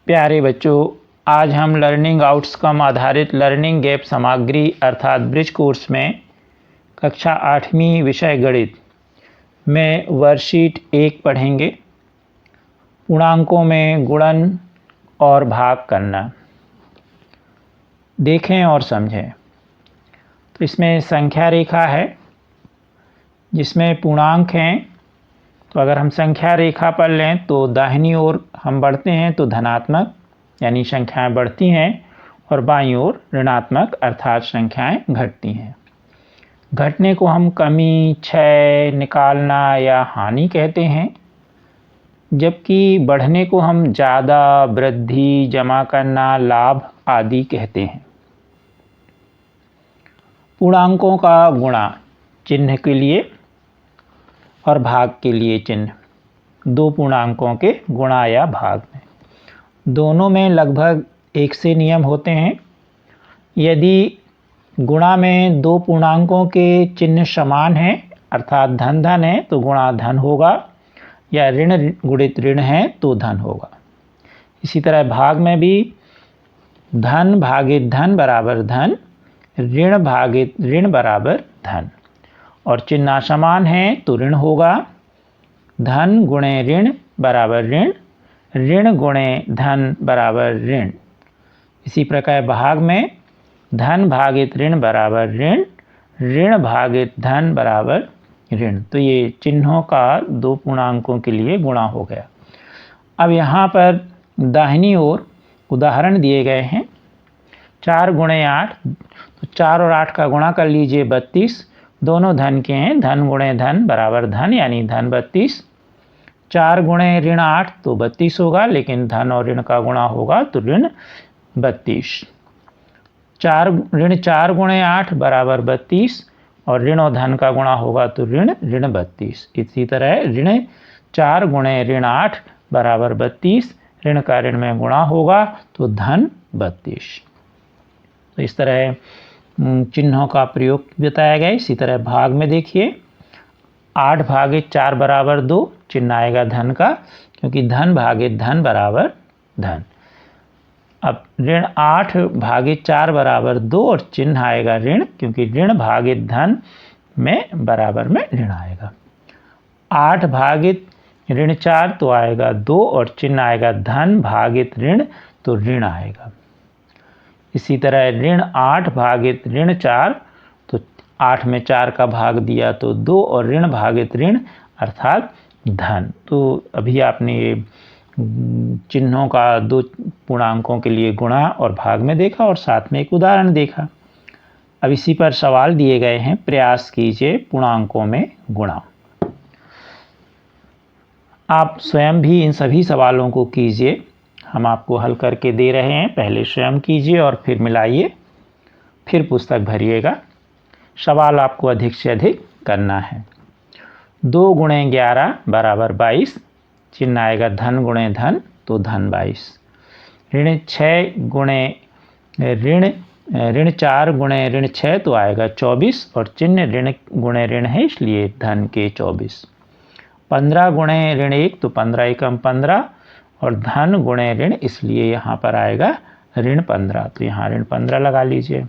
प्यारे बच्चों, आज हम लर्निंग आउटकम आधारित लर्निंग गैप सामग्री अर्थात ब्रिज कोर्स में कक्षा 8वीं विषय गणित में वर्कशीट 1 पढ़ेंगे। पूर्णांकों में गुणन और भाग करना। देखें और समझें। तो इसमें संख्या रेखा है जिसमें पूर्णांक हैं। तो अगर हम संख्या रेखा पर लें तो दाहिनी ओर हम बढ़ते हैं तो धनात्मक यानी संख्याएं बढ़ती हैं और बाईं ओर ऋणात्मक अर्थात संख्याएं घटती हैं। घटने को हम कमी, क्षय, निकालना या हानि कहते हैं, जबकि बढ़ने को हम ज़्यादा, वृद्धि, जमा करना, लाभ आदि कहते हैं। पूर्णांकों का गुणा चिन्ह के लिए और भाग के लिए चिन्ह। दो पूर्णांकों के गुणा या भाग में दोनों में लगभग एक से नियम होते हैं। यदि गुणा में दो पूर्णांकों के चिन्ह समान हैं अर्थात धन धन है तो गुणा धन होगा, या ऋण गुणित ऋण है तो धन होगा। इसी तरह भाग में भी धन भागित धन बराबर धन, ऋण भागित ऋण बराबर धन, और चिन्ह समान है तो ऋण होगा। धन गुणे ऋण बराबर ऋण, ऋण गुणे धन बराबर ऋण। इसी प्रकार भाग में धन भागित ऋण बराबर ऋण, ऋण भागित धन बराबर ऋण। तो ये चिन्हों का दो पूर्णांकों के लिए गुणा हो गया। अब यहाँ पर दाहिनी ओर उदाहरण दिए गए हैं। 4 गुणे 8, तो 4 और 8 का गुणा कर लीजिए 32। दोनों धन के हैं, धन गुणे धन बराबर धन यानी धन 32। 4 गुणे ऋण 8 तो 32 होगा, लेकिन धन और ऋण का गुणा होगा तो ऋण 32। ऋण 4 गुणे 8 बराबर 32 और ऋण और धन का गुणा होगा तो ऋण 32। इसी तरह ऋण 4 गुणे ऋण 8 बराबर 32, ऋण का ऋण में गुणा होगा तो धन 32। तो इस तरह चिन्हों का प्रयोग बताया गया। इसी तरह भाग में देखिए 8 भागित 4 बराबर 2, चिन्ह आएगा धन का, क्योंकि धन भागित धन बराबर धन। अब ऋण 8 भागित 4 बराबर 2 और चिन्ह आएगा ऋण, क्योंकि ऋण भागित धन में बराबर में ऋण आएगा। 8 भागित ऋण 4 तो आएगा 2 और चिन्ह आएगा धन भागित ऋण तो ऋण आएगा। इसी तरह ऋण 8 भागित ऋण 4, तो 8 में 4 का भाग दिया तो 2 और ऋण भागित ऋण अर्थात धन। तो अभी आपने ये चिन्हों का दो पूर्णांकों के लिए गुणा और भाग में देखा और साथ में एक उदाहरण देखा। अब इसी पर सवाल दिए गए हैं। प्रयास कीजिए पूर्णांकों में गुणा। आप स्वयं भी इन सभी सवालों को कीजिए। हम आपको हल करके दे रहे हैं, पहले स्वयं कीजिए और फिर मिलाइए, फिर पुस्तक भरिएगा। सवाल आपको अधिक से अधिक करना है। 2 गुणे 11 बराबर 22, चिन्ह आएगा धन गुणे धन तो धन 22। ऋण 4 गुणे ऋण 6 तो आएगा 24 और चिन्ह ऋण गुणे ऋण है इसलिए धन के 24। 15 गुणे ऋण 1 तो 15 एकम 15 और धन गुणे ऋण इसलिए यहाँ पर आएगा ऋण 15, तो यहाँ ऋण 15 लगा लीजिए।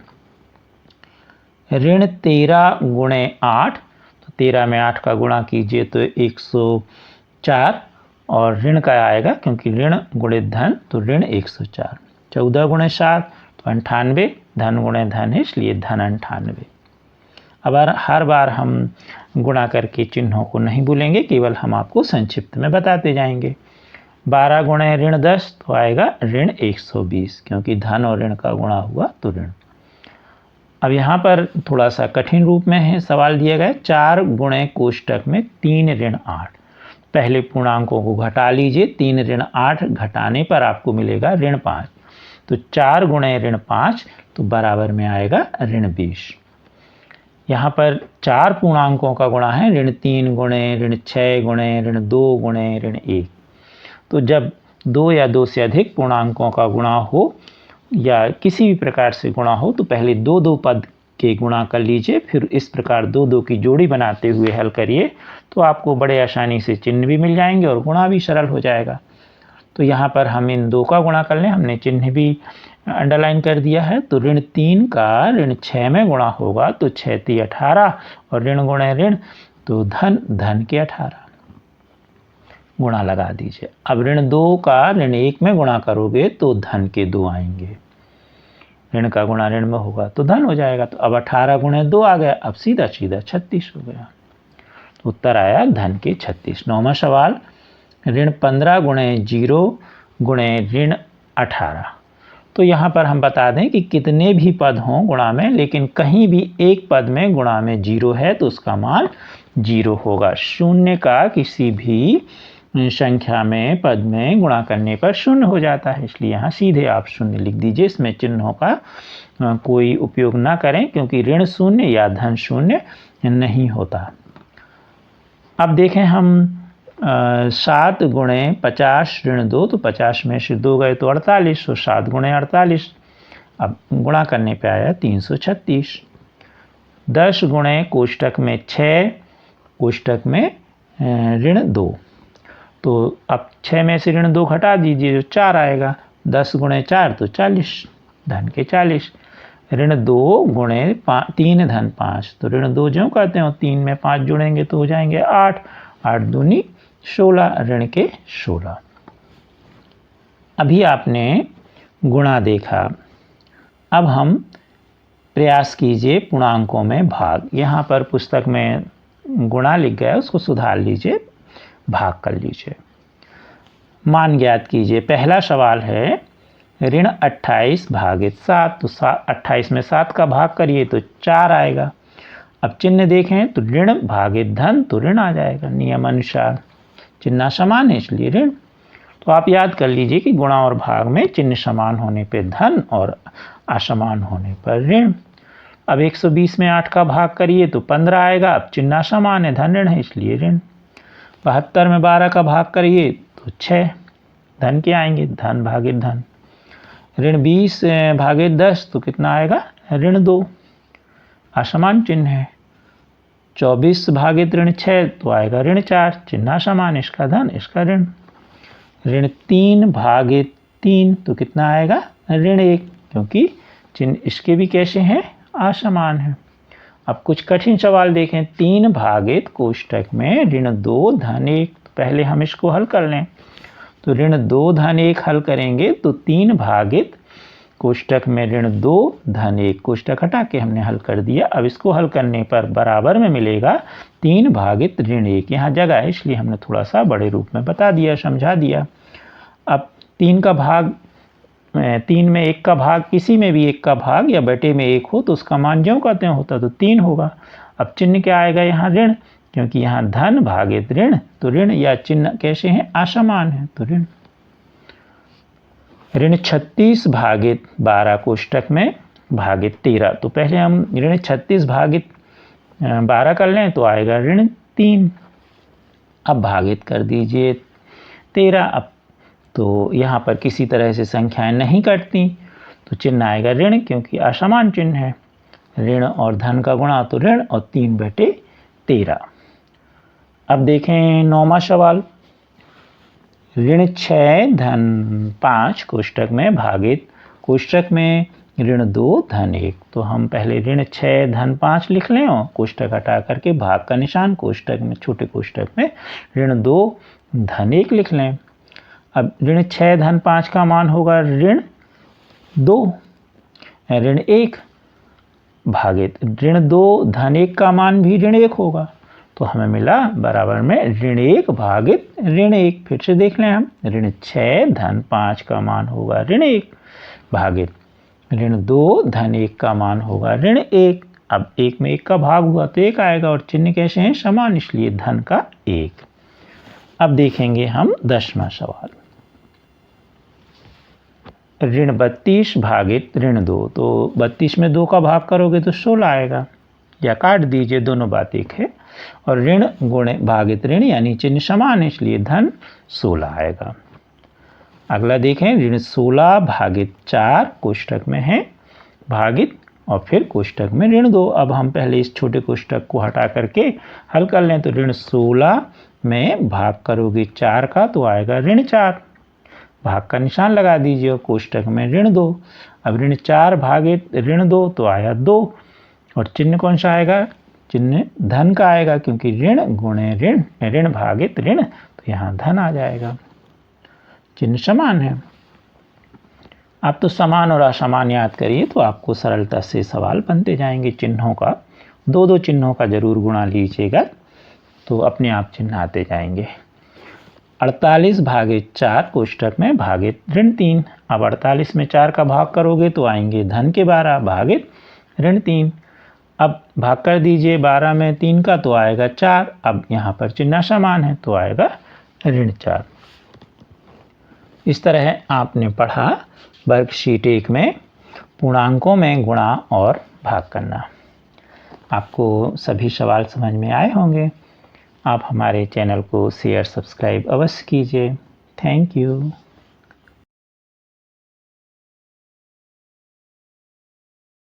ऋण 13 गुणे 8, तो 13 में 8 का गुणा कीजिए तो 104 और ऋण का आएगा, क्योंकि ऋण गुणित धन तो ऋण 104। 14 गुणे 7 तो 98, धन गुणे धन है इसलिए धन 98। अब हर बार हम गुणा करके चिन्हों को नहीं भूलेंगे, केवल हम आपको संक्षिप्त में बताते जाएंगे। 12 गुणे ऋण 10 तो आएगा ऋण 120, क्योंकि धन और ऋण का गुणा हुआ तो ऋण। अब यहाँ पर थोड़ा सा कठिन रूप में है सवाल दिया गया। 4 गुणे कोष्टक में 3 ऋण 8, पहले पूर्णांकों को घटा लीजिए। 3 ऋण 8 घटाने पर आपको मिलेगा ऋण 5, तो 4 गुणे ऋण 5 तो बराबर में आएगा ऋण 20। यहाँ पर 4 पूर्णांकों का गुणा है। ऋण 3 गुणे ऋण 6 गुणे ऋण 2 गुणे ऋण 1। तो जब 2 या 2 से अधिक पूर्णांकों का गुणा हो या किसी भी प्रकार से गुणा हो तो पहले 2-2 पद के गुणा कर लीजिए, फिर इस प्रकार 2-2 की जोड़ी बनाते हुए हल करिए तो आपको बड़े आसानी से चिन्ह भी मिल जाएंगे और गुणा भी सरल हो जाएगा। तो यहाँ पर हम इन 2 का गुणा कर लें, हमने चिन्ह भी अंडरलाइन कर दिया है। तो ऋण 3 का ऋण 6 में गुणा होगा तो 6 × 3 = 18 और ऋण गुणे ऋण तो धन के 18 गुणा लगा दीजिए। अब ऋण 2 का ऋण 1 में गुणा करोगे तो धन के 2 आएंगे, ऋण का गुणा ऋण में होगा तो धन हो जाएगा। तो अब 18 × 2 आ गया, अब सीधा 36 हो गया। तो उत्तर आया धन के 36। 9वां सवाल, ऋण 15 × 0 × ऋण 18। तो यहाँ पर हम बता दें कि कितने भी पद हों गुणा में, लेकिन कहीं भी एक पद में गुणा में 0 है तो उसका मान 0 होगा। शून्य का किसी भी संख्या में पद में गुणा करने पर शून्य हो जाता है, इसलिए यहाँ सीधे आप शून्य लिख दीजिए। इसमें चिन्हों का कोई उपयोग ना करें, क्योंकि ऋण शून्य या धन शून्य नहीं होता। अब देखें हम 7 × 50 ऋण 2, तो 50 में से 2 गए तो 48, तो 7 × 48। अब गुणा करने पे आया 336। 10 × कोष्टक में 6 कोष्टक में ऋण 2, तो अब 6 में से ऋण 2 घटा दीजिए तो 4 आएगा। 10 × 4 तो 40, धन के 40। ऋण 2 × 3 धन 5, तो ऋण 2 ज्यों कहते हो 3 में 5 जोड़ेंगे तो हो जाएंगे 8, 8 दूनी 16, ऋण के 16। अभी आपने गुणा देखा, अब हम प्रयास कीजिए पूर्णांकों में भाग। यहाँ पर पुस्तक में गुणा लिख गया, उसको सुधार लीजिए, भाग कर लीजिए। मान ज्ञात कीजिए। पहला सवाल है ऋण 28 भागित 7, तो 28 में 7 का भाग करिए तो 4 आएगा। अब चिन्ह देखें तो ऋण भागित धन तो ऋण आ जाएगा, नियम अनुसार चिन्ह समान है इसलिए ऋण। तो आप याद कर लीजिए कि गुणा और भाग में चिन्ह समान होने पर धन और असमान होने पर ऋण। अब 120 में 8 का भाग करिए तो 15 आएगा। अब चिन्ह समान है, धन ऋण है इसलिए ऋण। 72 में 12 का भाग करिए तो 6, धन के आएंगे, धन भागित धन। ऋण 20 भागित 10 तो कितना आएगा, ऋण 2, असमान चिन्ह है। 24 भागित ऋण 6 तो आएगा ऋण 4, चिन्ह समान, इसका धन इसका ऋण। ऋण 3 भागित 3 तो कितना आएगा, ऋण 1, क्योंकि चिन्ह इसके भी कैसे हैं, असमान है। अब कुछ कठिन सवाल देखें। 3 भागित कोष्टक में ऋण 2 धन 1, तो पहले हम इसको हल कर लें। तो ऋण 2 धन 1 हल करेंगे तो 3 भागित कोष्टक में ऋण 2 धन 1, कोष्टक हटा के हमने हल कर दिया। अब इसको हल करने पर बराबर में मिलेगा 3 भागित ऋण 1। यहाँ जगह है इसलिए हमने थोड़ा सा बड़े रूप में बता दिया, समझा दिया। अब 3 का भाग 3 में 1 का भाग, किसी में भी 1 का भाग या बटे में 1 हो तो उसका मान ज्यों कहते हैं होता तो 3 होगा। अब चिन्ह क्या आएगा, यहाँ ऋण, क्योंकि यहाँ धन भागित ऋण तो ऋण, या चिन्ह कैसे हैं, असमान है तो ऋण। ऋण 36 भागित 12 कोष्टक में भागित 13, तो पहले हम ऋण 36 भागित 12 कर लें तो आएगा ऋण 3। अब भागित कर दीजिए 13। अब तो यहाँ पर किसी तरह से संख्याएं नहीं कटती तो चिन्ह आएगा ऋण, क्योंकि असमान चिन्ह है। ऋण और धन का गुणा तो ऋण और 3/13। अब देखें 9वां सवाल। ऋण 6 धन 5 कोष्टक में भागित कोष्टक में ऋण 2 धन 1, तो हम पहले ऋण 6 धन 5 लिख लें और कोष्टक हटा करके भाग का निशान कोष्टक में, छोटे कोष्टक में ऋण 2 धन 1 लिख लें। अब ऋण 6 धन 5 का मान होगा ऋण 2, ऋण 1 भागित ऋण 2 धन 1 का मान भी ऋण 1 होगा, तो हमें मिला बराबर में ऋण 1 भागित ऋण 1। फिर से देख लें हम, ऋण 6 धन 5 का मान होगा ऋण 1 भागित ऋण 2 धन 1 का मान होगा ऋण 1। अब 1 में 1 का भाग हुआ तो 1 आएगा और चिन्ह कैसे हैं, समान, इसलिए धन का 1। अब देखेंगे हम 10वां सवाल। ऋण 32 भागित ऋण 2, तो 32 में 2 का भाग करोगे तो 16 आएगा, या काट दीजिए, दोनों बात एक है। और ऋण गुणे भागित ऋण यानी चिन्ह समान है इसलिए धन 16 आएगा। अगला देखें, ऋण 16 भागित 4 कोष्टक में है भागित और फिर कोष्टक में ऋण 2। अब हम पहले इस छोटे कोष्टक को हटा करके हल कर लें। तो ऋण 16 में भाग करोगे 4 का तो आएगा ऋण 4, भाग का निशान लगा दीजिए और कोष्टक में ऋण 2। अब ऋण 4 भागित ऋण 2 तो आया 2 और चिन्ह कौन सा आएगा, चिन्ह धन का आएगा क्योंकि ऋण गुणे ऋण, ऋण भागित ऋण, तो यहाँ धन आ जाएगा। चिन्ह समान है। आप तो समान और असमान याद करिए तो आपको सरलता से सवाल बनते जाएंगे। चिन्हों का 2-2 चिन्हों का जरूर गुणा लीजिएगा तो अपने आप चिन्ह आते जाएंगे। 48 भागित 4 कोष्टक में भागित ऋण 3। अब 48 में 4 का भाग करोगे तो आएंगे धन के 12 भागित ऋण 3। अब भाग कर दीजिए 12 में 3 का तो आएगा 4। अब यहाँ पर चिन्ह समान है तो आएगा ऋण 4। इस तरह आपने पढ़ा वर्कशीट 1 में पूर्णांकों में गुणा और भाग करना। आपको सभी सवाल समझ में आए होंगे। आप हमारे चैनल को शेयर सब्सक्राइब अवश्य कीजिए। Thank you.